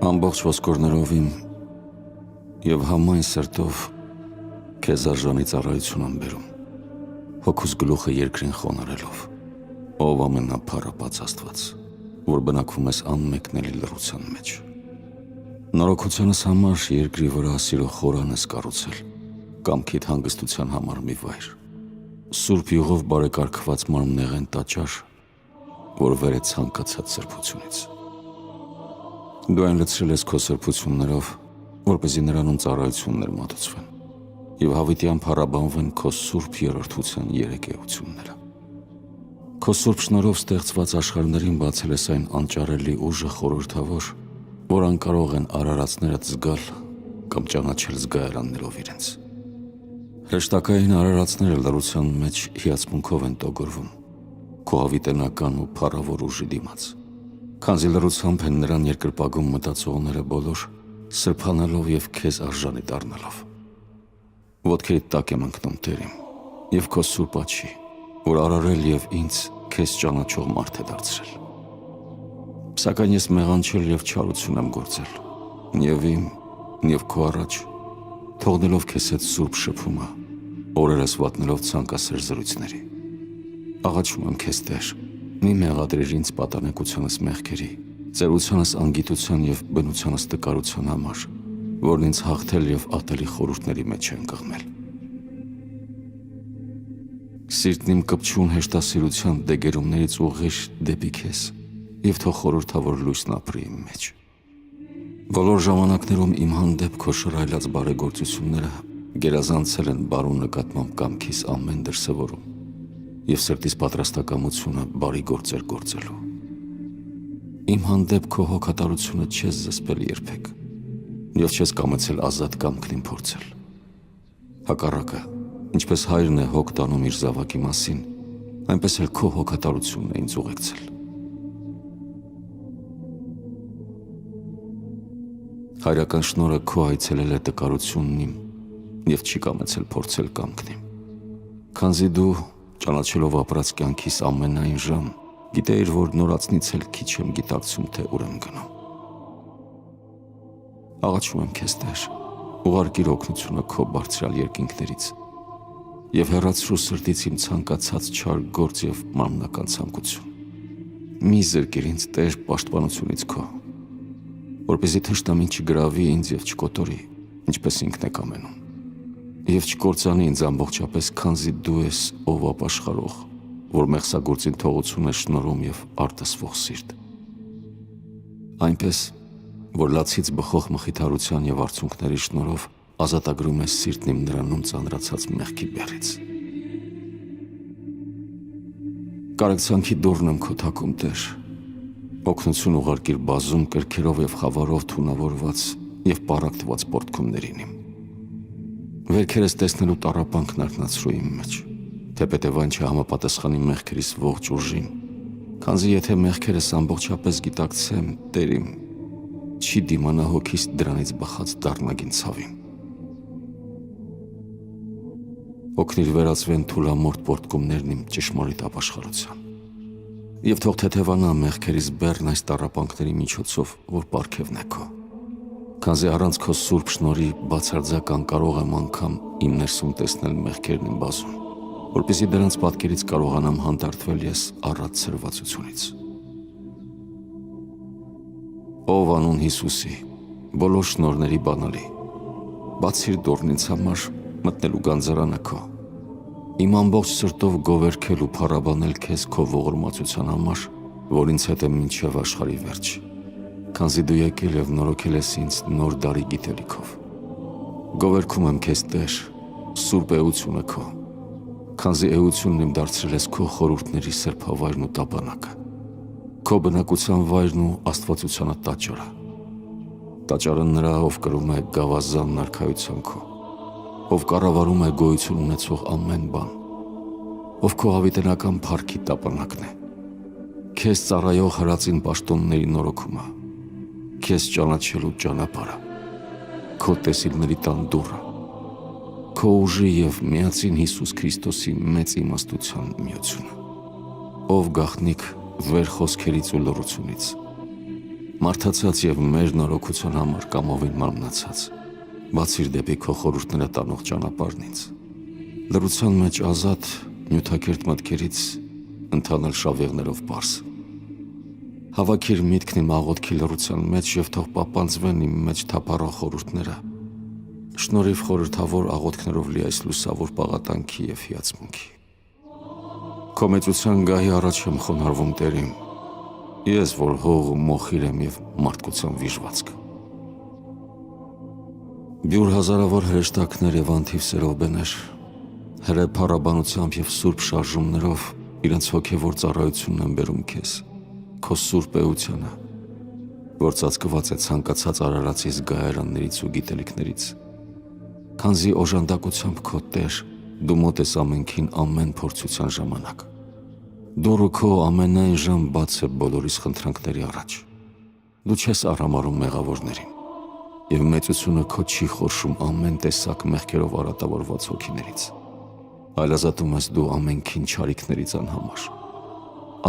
Ամբողջ ոսկորներով իմ և համայն սրտով քեզ արժանի ծառայություն եմ բերում, հոգուս գլուխը երկրին խոնարհելով, ով ամենափառապած Աստված, որ բնակվում ես անմեկնելի լռության մեջ։ Նորոգությանս համար երկրի վրա սիրո խորան ես կառուցել, կամքիդ հանգստության համար մի վայր, սուրբ յուղով բարեկարգված մարմնեղեն տաճար, որ վեր է ցանկացած սրբությունից։ Դու այն լցրել ես քո սրբություններով, որպեսզի նրանում ծառայություններ մատուցվեն և հավիտյան փառաբանվեն քո սուրբ երրորդության երեկեությունները։ Քո սուրբ շնորհով ստեղծված աշխարհներին բացել ես այն անճարելի ուժը խորհրդավոր, որ անկարող են արարածներդ զգալ կամ ճանաչել զգայարաններով իրենց։ Հրեշտակային արարածները լռության մեջ հիացմունքով են տոգորվում քո հավիտենական ու փառավոր ուժի դիմաց, քանզի լռությամբ են նրան երկրպագում մտածողները բոլոր, սրբանալով և քեզ արժանի դառնալով։ Ոտքերիդ տակ եմ ընկնում, Տեր իմ, և քո սուրբ աջի, որ արարել և ինձ քեզ ճանաչող մարդ է դարձրել։ Սակայն ես մեղանչել և չարություն եմ գործել, և իմ, և քո առաջ, թողնելով քեզ հետ սուրբ շփումը, օրերս վատնելով ցանկասեր զրույցների։ Աղաչում եմ քեզ, Տեր, մի մեղադրիր ինձ պատանեկությանս մեղքերի, ծերությանս անգիտության և բնությանս տկարության համար, որն ինձ հաղթել և ատելի խորհուրդների մեջ են կղմել։ Սիրտն իմ կպչուն հեշտասիրության դեգերումներից ուղղիր դեպի քեզ և թող խորհրդավոր լույսն ապրի իմ մեջ։ Բոլոր ժամանակներում իմ հանդեպ քո շռայլած բարեգործությունները գերազանցել են բարու նկատմամբ կամքիս ամեն դրսևորում և սրտիս պատրաստակամությունը բարի գործեր գործելու։ Իմ հանդեպ քո հոգատարությունը չես զսպել երբեք և չես կամեցել ազատ կամքն իմ փորձել։ Հակառակը, ինչպես հայրն է հոգ տանում իր զավակի մասին, այնպես էլ քո հոգատարությունն է ինձ ուղեկցել։ Հայրական շնորհը քո այցելել է տկարությունն իմ և չի կամեցել փորձել կամքն իմ, քանզի դու, ճանաչելով ապրած կյանքիս ամենայն ժամ, գիտեիր, որ նորածնից էլ քիչ եմ գիտակցում, թե ուր եմ գնում։ Աղաչում եմ քեզ, Տեր, ուղարկիր օգնությունը քո բարձրյալ երկինքներից և հեռացրու սրտից իմ ցանկացած չար գործ և մարմնական ցանկություն։ Մի զրկիր ինձ, Տեր, պաշտպանությունից քո, որպեսզի թշնամին չգրավի ինձ և չկոտորի, ինչպես ինքն է կամենում, և չկործանի ինձ ամբողջապես, քանզի դու ես ով ապաշխարող, որ մեղսագործին թողություն է շնորհում և արտասվող սիրտ։ Այնպես, որ լացից բխող մխիթարության և արցունքների շնորհով ազատագրում ես սիրտն իմ նրանում ծանրացած մեղքի բեռից։ Կարեկցանքի դուռն եմ քո թակում, Տեր, օգնություն ուղարկիր բազում կրքերով և խավարով թունավորված և պառակտված պոռթկումներին իմ։ Վերքերս տեսնելու տառապանքն արթնացրու իմ մեջ, թեպետև այն չհամապատասխանի մեղքերիս ողջ ուժին, քանզի եթե մեղքերս ամբողջապես գիտակցեմ, Տեր իմ, չի դիմանա հոգիս դրանից բխած դառնագին ցավին։ Օգնիր վերածվեն թուլամորթ պոռթկումներն իմ ճշմարիտ ապաշխարության և թող թեթևանա մեղքերիս բեռն այս տառապանքների միջոցով, որ պարգևն է քո, քանզի առանց քո սուրբ շնորհի բացարձակ անկարող եմ անգամ իմ ներսում տեսնել մեղքերն իմ բազում, որպեսզի դրանց պատկերից կարողանամ հանդարտվել ես առատ ցրվածությունից։ Ով անուն Հիսուսի, բոլոր շնորհների բանալի, բացիր դուռն ինձ համար մտնելու գանձարանը քո, իմ ամբողջ սրտով գովերգել ու փառաբանել քեզ քո ողորմածության համար, որ ինձ հետ է մինչև աշխարհի վերջ, քանզի դու եկել և նորոգել ես ինձ նոր դարի գիտելիքով։ Գովերգում եմ քեզ, Տեր, սուրբ էությունը քո, քանզի էությունն իմ դարձրել ես քո խորհուրդների սրբավայրն ու տապանակը, քո բնակության վայրն ու աստվածությանը տաճարը։ Տաճարը նրա, ով կրում է գավազան նարքայության քո, ով կառավարում է գոյություն ունեցող ամեն բան, ով քո հավիտենական փառքի տապանակն է, քեզ ծառայող հրածին պաշտոնների նորոգումը, քեզ ճանաչելու ճանապարհը, քո տեսիլների տան դուռը, քո ուժի և միածին Հիսուս Քրիստոսի մեծ իմաստության միությունը, ով գաղտնիք վեր խոսքերից ու լռությունից, Մարդացած եւ մեր նորոգության համար կամովին մարմնացած, բացիր դեպի քո խորհուրդները տանող ճանապարհն ինձ։ Լռության մեջ ազատ, նյութակերտ մտքերից ընթանել շավեղներով պարզ։ Հավաքիր միտքն իմ աղոթքի լռության մեջ եւ թող պապանձվեն իմ մեջ թափառող խորհուրդները։ Շնորհիվ խորհրդավոր աղոթքներով լի այս լուսավոր պաղատանքի եւ հիացմունքի։ Քո մեծության գահի առաջ եմ խոնարհվում Տերիմ, ես որ հող ու մոխիր եմ եւ մարդկության վիժվածք։ Բյուր հազարավոր հրեշտակներ եւ անթիվ սերովբեներ, հրե փառաբանությամբ եւ սուրբ շարժումներով իրենց հոգեվոր ծառայությունն են բերում քեզ, քո սուրբ էությանը, որ ծածկված է ցանկացած արարածի զգայարաններից ու գիտելիքներից։ Քանզի օժանդակությամբ քո Տեր, դու մոտ ես ամենքին ամեն փորձության ժամանակ։ Դուրը քո ամենայն ժամ բաց է բոլորիս խնդրանքների առաջ։ Դու չես արհամարհում մեղավորներին, եւ մեծությունը քո չի խորշում ամեն տեսակ մեղքերով արատավորված հոգիներից, այլ ազատում ես դու ամենքին չարիքներից անհամար։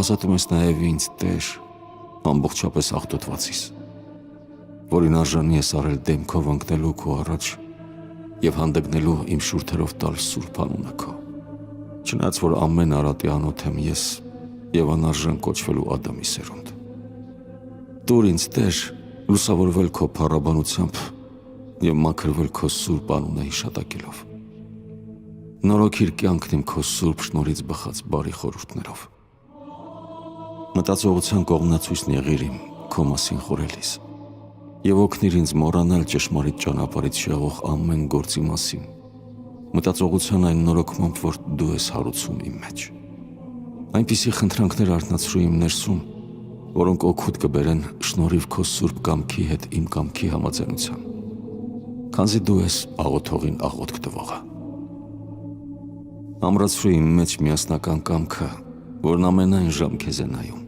Ազատում ես նաեւ ինձ, Տեր, ամբողջապես աղտոտվածիս, որին արժանի ես արել դեմքով ընկնելու քո առաջ եւ հանդգնելու իմ շուրթերով տալ սուրբ անունը քո։ Չնայած որ ամեն արատի անոթ եմ ես եւ անարժան կոչվելու Ադամի սերունդ։ Տուր ինձ, Տեր, լուսավորվել քո փառաբանությամբ եւ մաքրվել քո սուրբ անունը հիշատակելով։ Նորոգիր կյանքն իմ քո սուրբ շնորհից բխած բարի խորհուրդներով։ Մտածողության կողմնացույցն եղիր իմ քո մասին խորելիս եւ օգնիր ինձ մոռանալ ճշմարիտ ճանապարհից շեղող ամեն գործի մասին, մտածողության այն նորոգմամբ, որ դու ես հարուցում իմ մեջ։ Այնպիսի խնդրանքներ արթնացրու իմ ներսում, որոնք օգուտ կբերեն շնորհիվ քո սուրբ կամքի հետ իմ կամքի համաձայնության, քանզի դու ես աղոթողին աղոթք տվողը։ Ամրացրու իմ մեջ միասնական կամքը, որն ամենայն ժամ քեզ է նայում,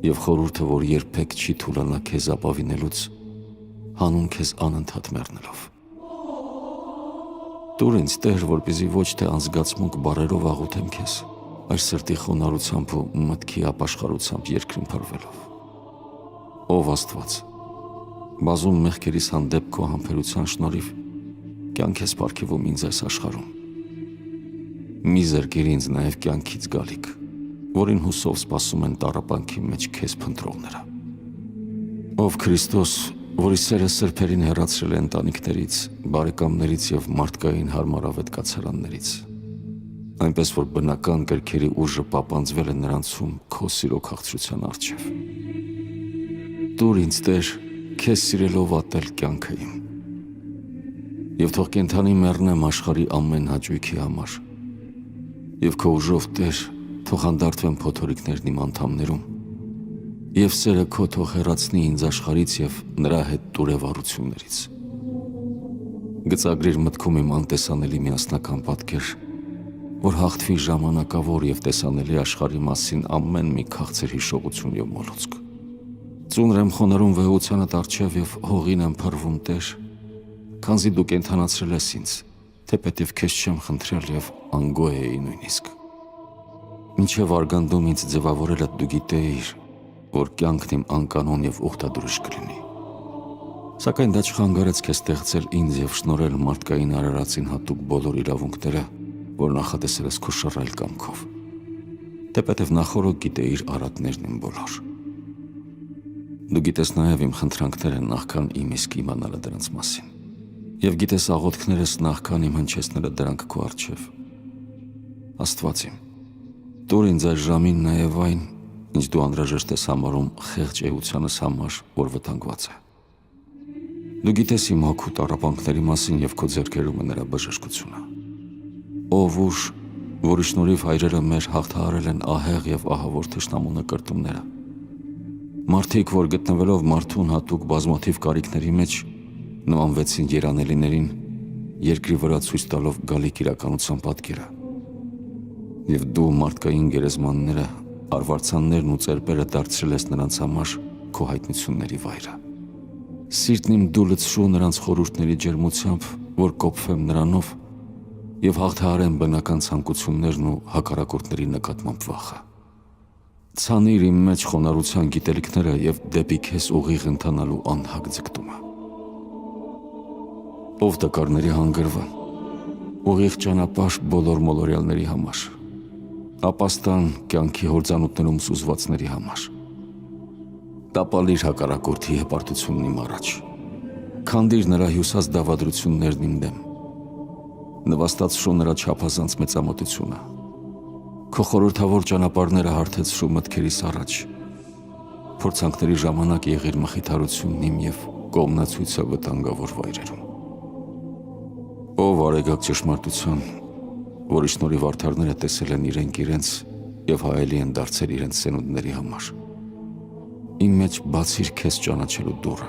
եւ խորհուրդը, որ երբեք չի թուլանա քեզ ապավինելուց, հանուն քեզ անընդհատ մեռնելով։ Տուր ինձ, Տեր, որպեսզի ոչ թե անզգացմունք բառերով աղոթեմ քեզ, այլ սրտի խոնարհությամբ ու մտքի ապաշխարությամբ երկրին փրվելով։ Ով Աստված, բազում մեղքերիս հանդեպ քո համբերության շնորհիվ կյանք ես պարգևում ինձ այս աշխարհում։ Մի զրկիր ինձ նաև կյանքից գալիք, որին հուսով սպասում են տառապանքի մեջ քեզ փնտրողները։ Ով Քրիստոս, որի սերը սրբերին հեռացրել է ընտանիքներից, բարեկամներից եւ մարդկային հարմարավետ կացարաններից, այնպես որ բնական կրքերի ուժը պապանձվել է նրանցում քո սիրո քաղցրության առջև։ Տուր ինձ, Տեր, քեզ սիրելով ատել կյանքը իմ, եւ թող կենդանի մեռնեմ աշխարհի ամեն հաճույքի համար, եւ քո ուժով, Տեր, թող հանդարտվեն փոթորիկներն իմ անդամներում, եւ սերը քո թող հեռացնի ինձ աշխարհից եւ նրա հետ տուրևառություններից։ Գծագրիր մտքում իմ անտեսանելի միասնական պատկեր, որ հաղթվի ժամանակավոր եւ տեսանելի աշխարհի մասին ամեն մի քաղցր հիշողություն եւ մոլուցք։ Ծունր եմ խոնարհում վեհությանդ առջև եւ հողին եմ փռվում, Տեր, քանզի դու կենդանացրել ես ինձ, թեպետև քեզ չեմ խնդրել եւ անգոյ էի նույնիսկ։ Մինչև արգանդում ինձ ձևավորելը դու գիտեիր, որ կյանքն իմ անկանոն եւ ուխտադրուժ կլինի։ Սակայն դա չխանգարեց քեզ ստեղծել ինձ եւ շնորհել մարդկային արարածին հատուկ բոլոր իրավունքները, որ նախատեսել ես քո շռայլ կամքով։ Թեպետև նախորդ գիտեիր արատներն իմ բոլոր։ Դու գիտես նաեւ իմ խնդրանքները նախքան իմ իսկ իմանալը դրանց մասին, եւ գիտես աղոթքներս նախքան իմ հնչեցնելը դրանք քո առջև։ Աստված իմ, տուր ինձ այս ժամին նաեւ այն, ինչ դու անհրաժեշտ ես համարում խեղճ էությանս համար, որ վտանգված է։ Դու գիտես իմ հոգու տառապանքների մասին եւ քո ձեռքերում է նրա բժշկությունը։ Ով ուժ, որի շնորհիվ հայրերը մեր հաղթահարել են ահեղ եւ ահավոր թշնամու նկրտումները։ Մարդիկ, որ գտնվելով մարդուն հատուկ բազմաթիվ կարիքների մեջ, նմանվեցին երանելիներին, երկրի վրա ցույց տալով գալիք իրականության պատկերը։ Եվ դու մարդկային գերեզմանները, արվարձաններն ու ծերպերը դարձրել ես նրանց համար քո հայտնությունների վայրը։ Սիրտն իմ դու լցրու նրանց խորհուրդների ջերմությամբ, որ կոփվեմ նրանով եւ հաղթահարեմ բնական ցանկություններն ու հակառակորդների նկատմամբ վախը։ Ցանիր իմ մեջ խոնարհության գիտելիքները եւ դեպի քեզ ուղիղ ընթանալու անհագ ձգտումը։ Ով դկարների հանգրվան, ուղիղ ճանապարհ բոլոր մոլորյալների համար, ապաստան կյանքի հորձանուտներում սուզվածների համար։ Տապալիր հակառակորդի հպարտությունն իմ առաջ, քանդիր նրա հյուսած դավադրություններն իմ դեմ, նվաստացրու նրա չափազանց մեծամտությունը, քո խորհրդավոր ճանապարհները հարթեցրու մտքերիս առաջ, փորձանքների ժամանակ եղիր մխիթարությունն իմ եւ կողմնացույցը վտանգավոր վայրերում։ Ով արեգակ ճշմարտության, որի շնորհիվ արդարները տեսել են իրենց եւ հայելի են դարձել իրենց սենունդների համար։ Իմ մեջ բացիր քեզ ճանաչելու դուռը,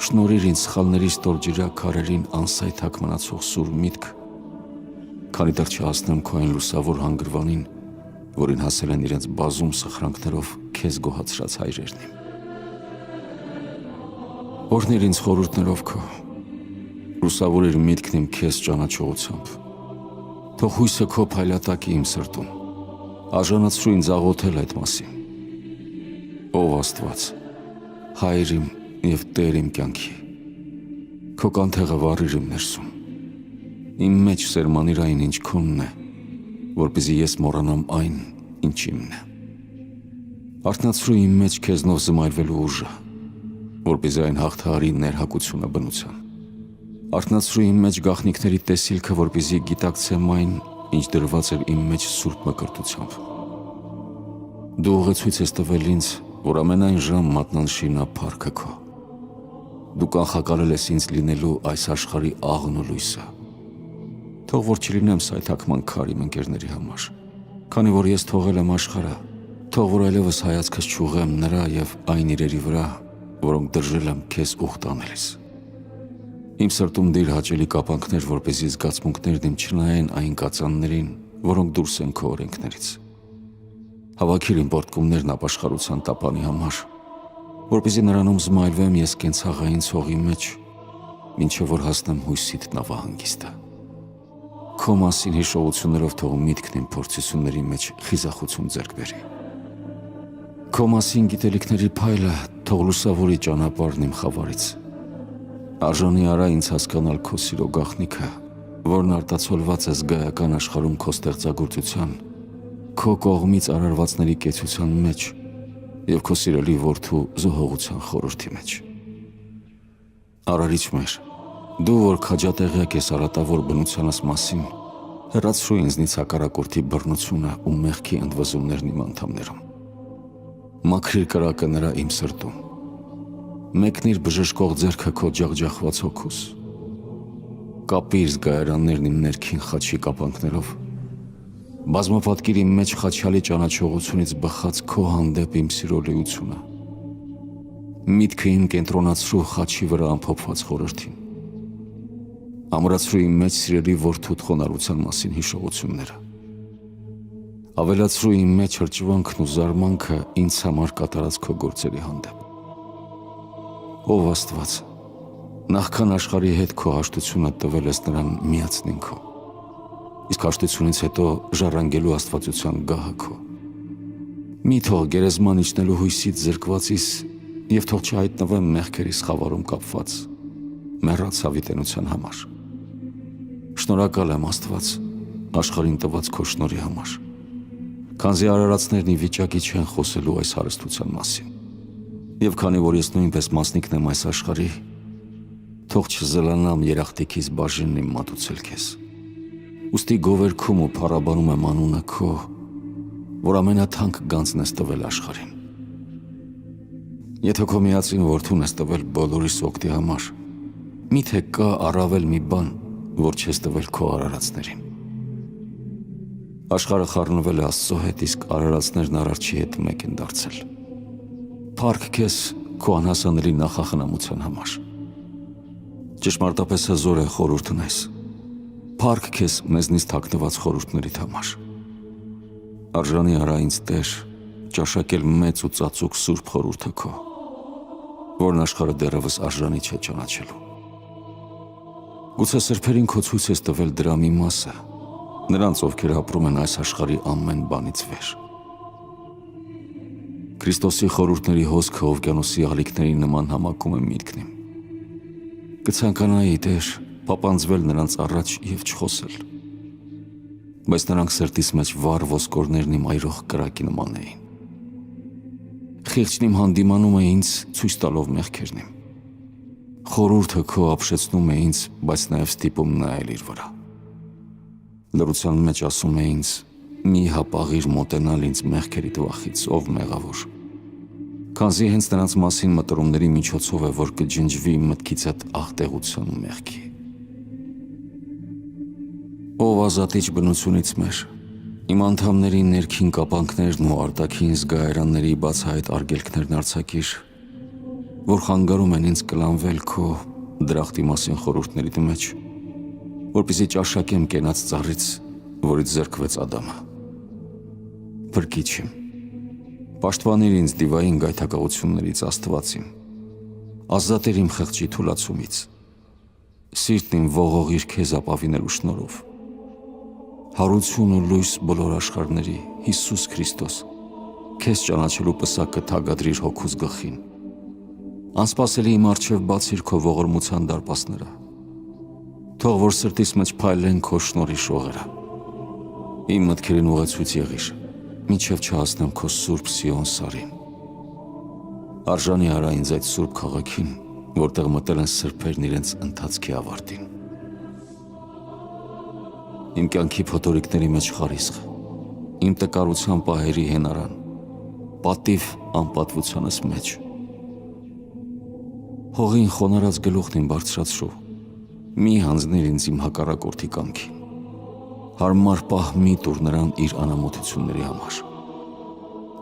շնորհիր ինձ սխալների ստորջրյա քարերին անսայթակ մնացող սուր միտք, քանի դեռ չհասնեմ քո այն լուսավոր հանգրվանին, որին հասել են իրենց բազում սխրանքներով քեզ գոհացրած հայրերն իմ։ Օրհնիր ինձ խորհուրդներով քո, լուսավորիր միտքն իմ քեզ ճանաչողությամբ, թող հույսը քո փայլատակի իմ սրտում, արժանացրու ինձ աղոթել այդ մասին։ Ով Աստված, Հայր իմ եւ Տեր իմ կյանքի, քո կանթեղը վառիր իմ ներսում, իմ մեջ սերմանիր այն, ինչ քոնն է, որպեսզի ես մոռանամ այն, ինչ իմն է։ Արթնացրու իմ մեջ քեզնով զմայրվելու ուժը, որպեսզի այն հաղթահարի ներհակությունը բնության։ Արթնացրու իմ մեջ գաղտնիքների տեսիլքը, որպեսզի գիտակցեմ այն, ինչ դրված էր իմ մեջ սուրբ մկրտությամբ։ Դու ուղեցույց ես տվել ինձ, որ ամենայն ժամ մատնանշի նա փառքը քո։ Դու կանխակալել ես ինձ լինելու այս աշխարհի աղն ու լույսը։ Թող որ չլինեմ սայթաքման քար իմ ընկերների համար, քանի որ ես թողել եմ աշխարհը, թող որ այլևս հայացքս չուղեմ նրա եւ այն իրերի վրա, որոնք դրժել եմ քեզ ուխտ անելիս։ Իմ սրտում դիր հաճելի կապանքներ, որպեսզի զգացմունքներն իմ չնայեն այն կածաններին, որոնք դուրս են քո օրենքներից։ Հավաքիր իմ պարտքումներն ապաշխարության տապանի համար, որպեսզի նրանում զմայլվեմ ես կենցաղային ցողի մեջ, մինչև որ հասնեմ հույսիդ նավահանգիստը։ Քո մասին հիշողություններով թող միտքն իմ փորձությունների մեջ խիզախություն ձեռք բերի։ Քո մասին գիտելիքների փայլը թող լուսավորի ճանապարհն իմ խավարից։ Արժանի արա ինձ հասկանալ քո սիրո գաղտնիքը, որն արտացոլված է զգայական աշխարհում քո ստեղծագործության, քո կողմից արարվածների կեցության մեջ եւ քո սիրելի որդու զոհողության խորհրդի մեջ։ Արարիչ մեր, դու որ քաջատեղյակ ես արատավոր բնությանս մասին, հեռացրու ինձնից հակառակորդի բռնությունը ու մեղքի ընդվզումներն իմ անդամներում։ Մաքրիր կրակը նրա իմ սրտում, մեկնիր բժշկող ձեռքը քո ջախջախված հոգուս, կապիր զգայարաններն իմ ներքին խաչի կապանքներով, բազմապատկիր իմ մեջ խաչյալի ճանաչողությունից բխած քո հանդեպ իմ սիրո լիությունը, միտքը իմ կենտրոնացրու խաչի վրա ամփոփված խորհրդին, ամրացրու իմ մեջ սիրելի որդուդ խոնարհության մասին հիշողությունները, ավելացրու իմ մեջ հրճվանքն ու զարմանքը ինձ համար կատարած քո գործերի հանդեպ։ Ով Աստված, նախքան աշխարհի հետ քո հաշտությունը տվել ես նրան միացնին քո, իսկ հաշտությունից հետո ժառանգելու աստվածության գահը քո։ Մի թող գերեզման իջնելու հույսից զրկվածիս եւ թող չհայտնվեմ մեղքերիս խավարում կապված, մեռած հավիտենության համար։ Շնորհակալ եմ Աստված աշխարհին տված քո շնորհի համար, քանզի արարածներն ի վիճակի չեն խոսելու այս հարստության մասին։ Եվ քանի որ ես նույնպես մասնիկն եմ այս աշխարհի, թող չզլանամ երախտիկիս բաժինն իմ մատուցել քեզ։ Ուստի գովերքում ու փառաբանում եմ անունը քո, որ ամենաթանկ գանձն ես տվել աշխարհին։ Եթե քո միածին որդուն ես տվել բոլորիս օգտի համար, միթե կա առավել մի բան, որ չես տվել քո արարածներին։ Աշխարհը խառնվել է Աստծո հետ, իսկ արարածներն Արարչի հետ մեկ են դարձել։ Փառք քեզ քո անհասանելի նախախնամության համար։ Ճշմարտապես հզոր է խորհուրդն այս։ Փառք քեզ մեզնից թաքնված խորհուրդներիդ համար։ Արժանի արա ինձ Տեր, ճաշակել մեծ ու ծածուկ սուրբ խորհուրդը քո, որն աշխարհը դեռևս արժանի չէ ճանաչելու։ Գուցե սրբերին քո ցույց ես տվել դրա մի մասը, նրանց, ովքեր ապրում են այս աշխարհի ամեն բանից վեր։ Քրիստոսի խորհուրդների հոսքը օվկիանոսի ալիքների նման համակում եմ միտքն իմ։ Կցանկանայի Տեր պապանձվել նրանց առաջ և չխոսել, բայց նրանք սրտիս մեջ վառ ոսկորներն իմ այրող կրակի նման էին։ Խիղճն իմ հանդիմանում է ինձ ցույց տալով մեղքերն իմ։ Խորհուրդը քո ապշեցնում է ինձ, բայց նաև ստիպում նայել իր վրա։ Լռության մեջ ասում է ինձ. մի հապաղիր մոտենալ ինձ մեղքերիդ վախից, ով մեղավոր։ Քանզի հենց նրանց մասին մտորումների միջոցով է, որ կջնջվի իմ մտքից այդ աղտեղության ու մեղքի։ Ով ազատիչ բնությունից մեր, իմ անդամների ներքին կապանքներն ու արտաքին զգայարանների բացահայտ արգելքներն արձակիր, որ խանգարում են ինձ կլանվել քո դրախտի մասին խորհուրդներիդ մեջ, որպեսզի ճաշակեմ կենաց ծառից, որից զրկվեց Ադամը։ Փրկիչ իմ, պաշտպանիր ինձ դիվային գայթակղություններից Աստված իմ, ազատիր իմ խղճի թուլացումից, սիրտն իմ ողողիր քեզ ապավինելու շնորհով։ Հարություն ու լույս բոլոր աշխարհների, Հիսուս Քրիստոս, քեզ ճանաչելու պսակը թագադրիր հոգուս գլխին։ Անսպասելի իմ առջև բացիր քո ողորմության դարպասները, թող որ սրտիս մեջ փայլեն քո շնորհի շողերը։ Իմ մտքերին ուղեցույց եղիր, մինչև չհասնեմ քո սուրբ Սիոն սարին։ Արժանի արա ինձ այդ սուրբ քաղաքին, որտեղ մտել են սրբերն իրենց ընթացքի ավարտին։ Իմ կյանքի փոթորիկների մեջ խարիսխ, իմ տկարության պահերի հենարան, պատիվ անպատվությանս մեջ։ Հողին խոնարհած գլուխն իմ բարձրացրու, մի հանձնիր ինձ իմ հակառակորդի կամքին, հարմար պահ մի տուր նրան իր անամոթությունների համար։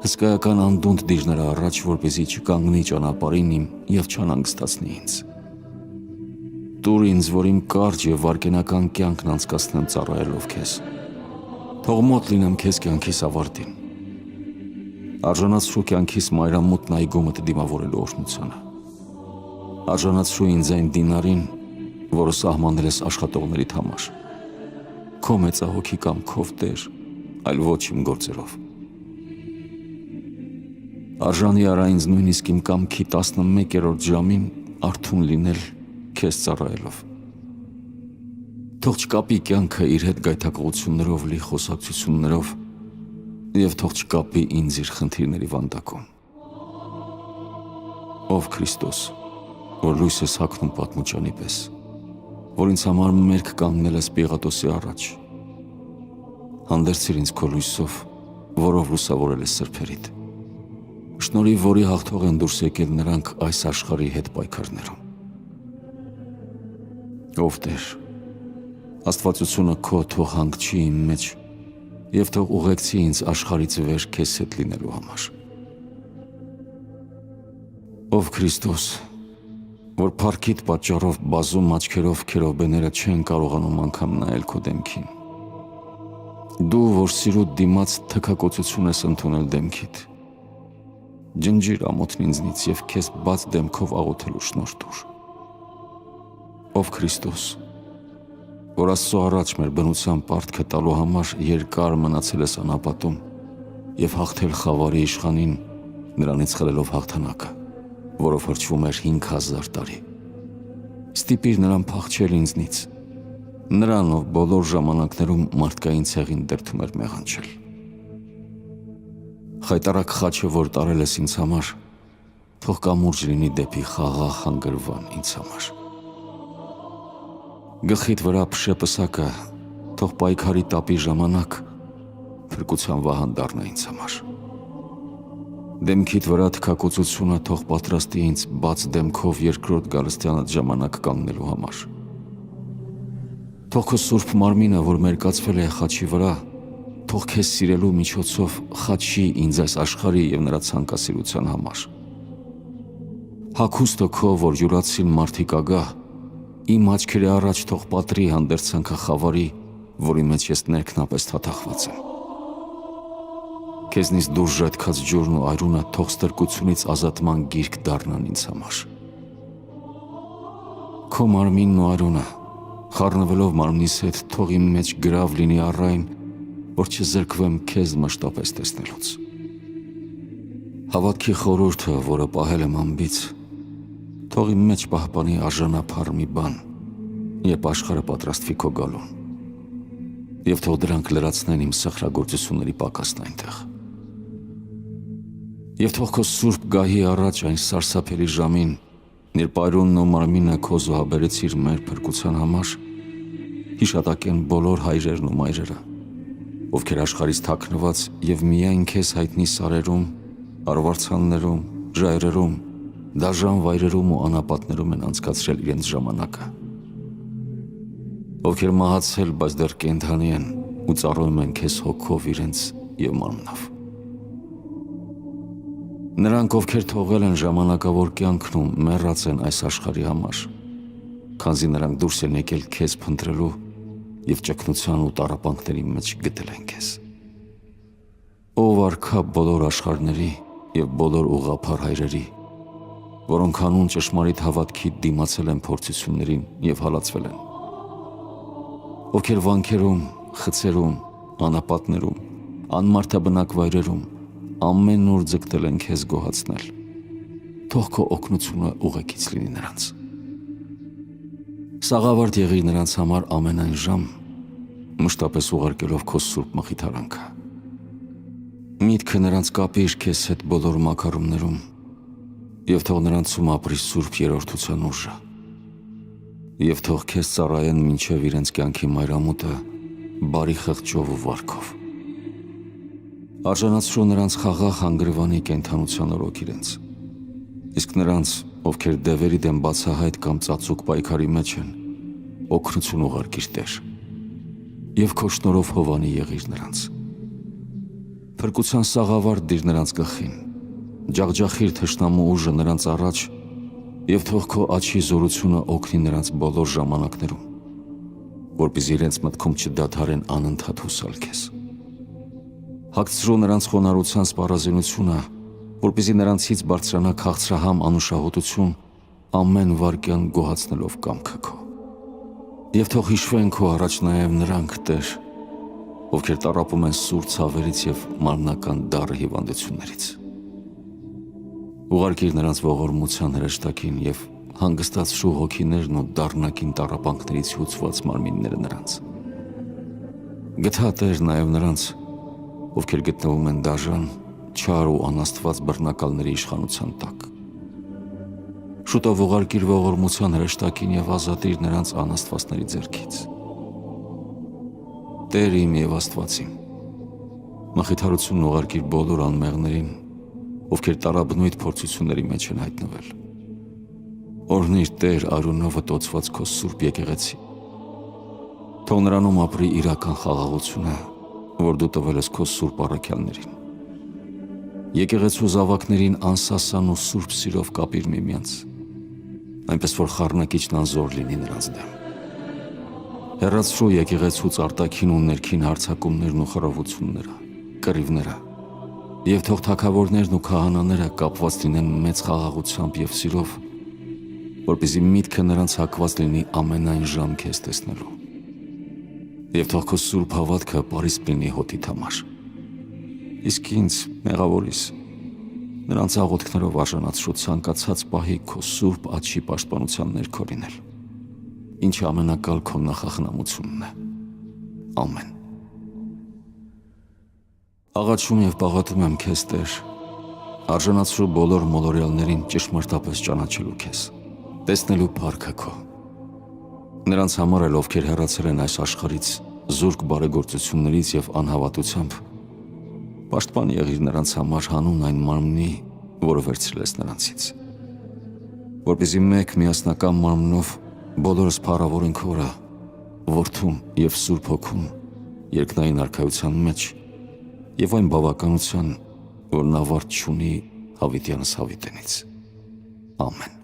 Հսկայական անդունդ դիր նրա առաջ, որպեսզի չկանգնի ճանապարհին իմ և չանհանգստացնի ինձ։ Տուր ինձ, որ իմ կարճ և վայրկենական կյանքն անցկացնեմ ծառայելով քեզ։ Թող մոտ լինեմ քեզ կյանքիս ավարտին։ Արժանացրու կյանքիս մայրամուտն այգումդ դիմավորելու օրհնությանը։ Արժանացրու ինձ այն դինարին, որը սահմանել ես աշխատողներիդ համար։ Քո մեծահոգի կամքով, Տեր, այլ ոչ իմ գործերով։ Արժանի արա ինձ նույնիսկ իմ կամքի 11-րդ ժամին արթուն լինել քեզ ծառայելով։ Թող չկապի կյանքը իր հետ գայթակղություններով լի խոսակցություններով և թող չկապի ինձ իր խնդիրների վանդակում։ Ով Քրիստոս, որ լույս ես հագնում պատմուճանի պես, որ ինձ համար մերկ կանգնել ես Պիղատոսի առաջ, հանդերձիր ինձ քո լույսով, որով լուսավորել ես սրբերիդ։ Շնորհիվ, որի հաղթող են դուրս եկել նրանք այս աշխարհի հետ պայքարներում։ Ով Տեր, աստվածությունը քո թող հանգչի իմ մեջ և թող ուղեկցի ինձ աշխարհից վեր քեզ հետ լինելու համար։ Ով Քրիստոս, որ փառքիդ պատճառով բազում աչքերով քերովբեները չեն կարողանում անգամ նայել քո դեմքին։ Դու, որ սիրուդ դիմաց թքակոծություն ես ընդունել դեմքիդ, ջնջիր ամոթն ինձնից և քեզ բաց դեմքով աղոթելու շնորհ տուր։ Ով Քրիստոս, որ Աստծո առաջ մեր բնության պարտքը տալու համար երկար մնացել ես անապատում և հաղթել խավարի իշխանին, նրանից խլելով հաղթանակը, որով հրճվում էր 5000 տարի։ Ստիպիր նրան փախչել ինձնից, նրան, ով բոլոր ժամանակներում մարդկային ցեղին դրդում էր մեղանչել։ Խայտառակ խաչը, որ տարել ես ինձ համար, թող կամուրջ լինի դեպի խաղաղ հանգրվան ինձ համար։ Գլխիդ վրա փշե պսակը, թող պայքարի տապի ժամանակ փրկության վահան դառնա ինձ համար։ Դեմքիդ վրա թքակոծությունը թող պատրաստի ինձ բաց դեմքով երկրորդ գալստյանդ ժամանակ կանգնելու համար։ Թող քո սուրբ մարմինը, որ մերկացվել է խաչի վրա, թող քեզ սիրելու միջոցով խաչի ինձ այս աշխարհի և նրա ցանկասիրության համար։ Հագուստը քո, որ յուրացին մարդիկ ագահ, իմ աչքերի առաջ թող պատրի հանդերձանքը խավարի, որի մեջ ես ներքնապես թաթախված եմ։ Քեզնից դուրս ժայթքած ջուրն ու այրունը թող ստրկությունից ազատման գիրք դառնան ինձ համար։ Քո մարմինն ու այրունը, խառնվելով մարմնիս հետ, թող իմ մեջ գրավ լինի առ այն, որ չզրկվեմ քեզ մշտապես տեսնելուց։ Հավատքի խորհուրդը, որը պահել եմ անբից, թող իմ մեջ պահպանի արժանափառ մի բան, երբ աշխարհը պատրաստվի քո գալուն, եւ թող դրանք լրացնեն իմ սխրագործությունների պակասն այնտեղ։ Եվ թող քո սուրբ գահի առաջ այն սարսափելի ժամին, երբ այրոնն ու մարմինը քո զոհաբերեցիր մեր փրկության համար, հիշատակեն բոլոր հայրերն ու մայրերը, ովքեր աշխարհից թաքնված եւ միայն քեզ հայտնի սարերում, արվարձաններում, ժայռերում, դաժան վայրերում ու անապատներում են անցկացրել իրենց ժամանակը, ովքեր մահացել, բայց դեռ կենդանի են ու ծառայում են քեզ հոգով իրենց եւ մարմնով։ Նրանք, ովքեր թողել են ժամանակավոր կյանքնում, մեռած են այս աշխարհի համար, քանզի նրանք դուրս են եկել քեզ փնտրելու եւ ճգնության ու տառապանքների մեջ գտել են քեզ։ Ով արքա բոլոր աշխարհների եւ բոլոր ուղղափառ հայրերի, որոնք հանուն ճշմարիտ հավատքի դիմացել են փորձություններին եւ հալածվել են, ովքեր վանքերում, խցերում, անապատներում, անմարդաբնակ վայրերում ամեն օր ձգտել են քեզ գոհացնել, թող քո օգնությունը ուղեկից լինի նրանց։ Սաղավարտ եղիր նրանց համար ամենայն ժամ, մշտապես ուղարկելով քո սուրբ մխիթարանքը։ Միտքը նրանց կապիր քեզ հետ բոլոր մակարումներում եւ թող նրանցում ապրի սուրբ երրորդության ուժը։ Եվ թող քեզ ծառայեն մինչև իրենց կյանքի մայրամուտը բարի խղճով ու վարքով։ Արժանացրու նրանց խաղաղ հանգրվանի կենդանության օրոք իրենց, իսկ նրանց, ովքեր դևերի դեմ բացահայտ կամ ծածուկ պայքարի մեջ են, օգնություն ուղարկիր Տեր, եւ քո շնորհով հովանի եղիր նրանց։ Փրկության սաղավարտ դիր նրանց գլխին, ջախջախիր թշնամու ուժը նրանց առաջ եւ թող քո աչքի զորությունը օգնի նրանց բոլոր ժամանակներում, որպեսզի իրենց մտքում չդադարեն անընդհատ հուսալ քեզ։ Հագցրու նրանց խոնարհության սպառազինությունը, որպեսզի նրանցից բարձրանա քաղցրահամ անուշահոտություն, ամեն վայրկյան գոհացնելով կամքը քո։ Եվ թող հիշվեն քո առաջ նաև նրանք, Տեր, ովքեր տառապում են սուր ցավերից եւ մարմնական դառը հիվանդություններից։ Ուղարկիր նրանց ողորմության հրեշտակին եւ հանգստացրու հոգիներն ու դառնակին տառապանքներից հյուծված մարմինները նրանց։ Գթա Տեր նաև նրանց, ովքեր գտնվում են դաժան, չար ու անաստված բռնակալների իշխանության տակ։ Շուտով ուղարկիր ողորմության հրեշտակին եւ ազատիր նրանց անաստվածների ձեռքից։ Տեր իմ եւ Աստված իմ, մխիթարությունն ուղարկիր բոլոր անմեղներին, ովքեր տարաբնույթ փորձությունների մեջ են հայտնվել։ Օրհնիր Տեր արյունով տոցված քո սուրբ եկեղեցի։ Թող նրանում ապրի իրական խաղաղությունը, որ դու տվել ես քո սուրբ առաքյալներին։ Եկեղեցու զավակներին անսասան ու սուրբ սիրով կապիր միմյանց, այնպես որ խառնակիչն անզոր լինի նրանց դեմ։ Հեռացրու եկեղեցուց արտաքին ու ներքին հարձակումներն ու խռովությունները, կռիվները, եւ թող թագավորներն ու քահանաները կապված լինեն մեծ խաղաղությամբ եւ սիրով, որպեսզի միտքը նրանց հակված լինի ամենայն ժամ քեզ տեսնելու։ Եվ թող քո սուրբ հավատքը պարիսպ լինի հոտիդ համար։ Իսկ ինձ, մեղավորիս, նրանց աղոթքներով արժանացրու ցանկացած պահի քո սուրբ աչքի պաշտպանության ներքո լինել, ինչը ամենակալ քո նախախնամությունն է։ Ամեն։ Աղաչում եւ պաղատում եմ քեզ, Տեր, արժանացրու բոլոր մոլորյալներին ճշմարտապես ճանաչելու քեզ, տեսնելու փառքը քո։ Նրանց համար էլ, ովքեր հեռացել են այս աշխարհից զուրկ բարեգործություններից եւ անհավատությամբ, պաշտպան եղիր նրանց համար հանուն այն մարմնի, որը վերցրել ես նրանցից, որպեսզի մեկ միասնական մարմնով բոլորս փառավորենք Քորը, Որդուն եւ Սուրբ Հոգուն երկնային արքայության մեջ եւ այն բավականության, որն ավարտ չունի հավիտյանս հավիտենից։ Ամեն։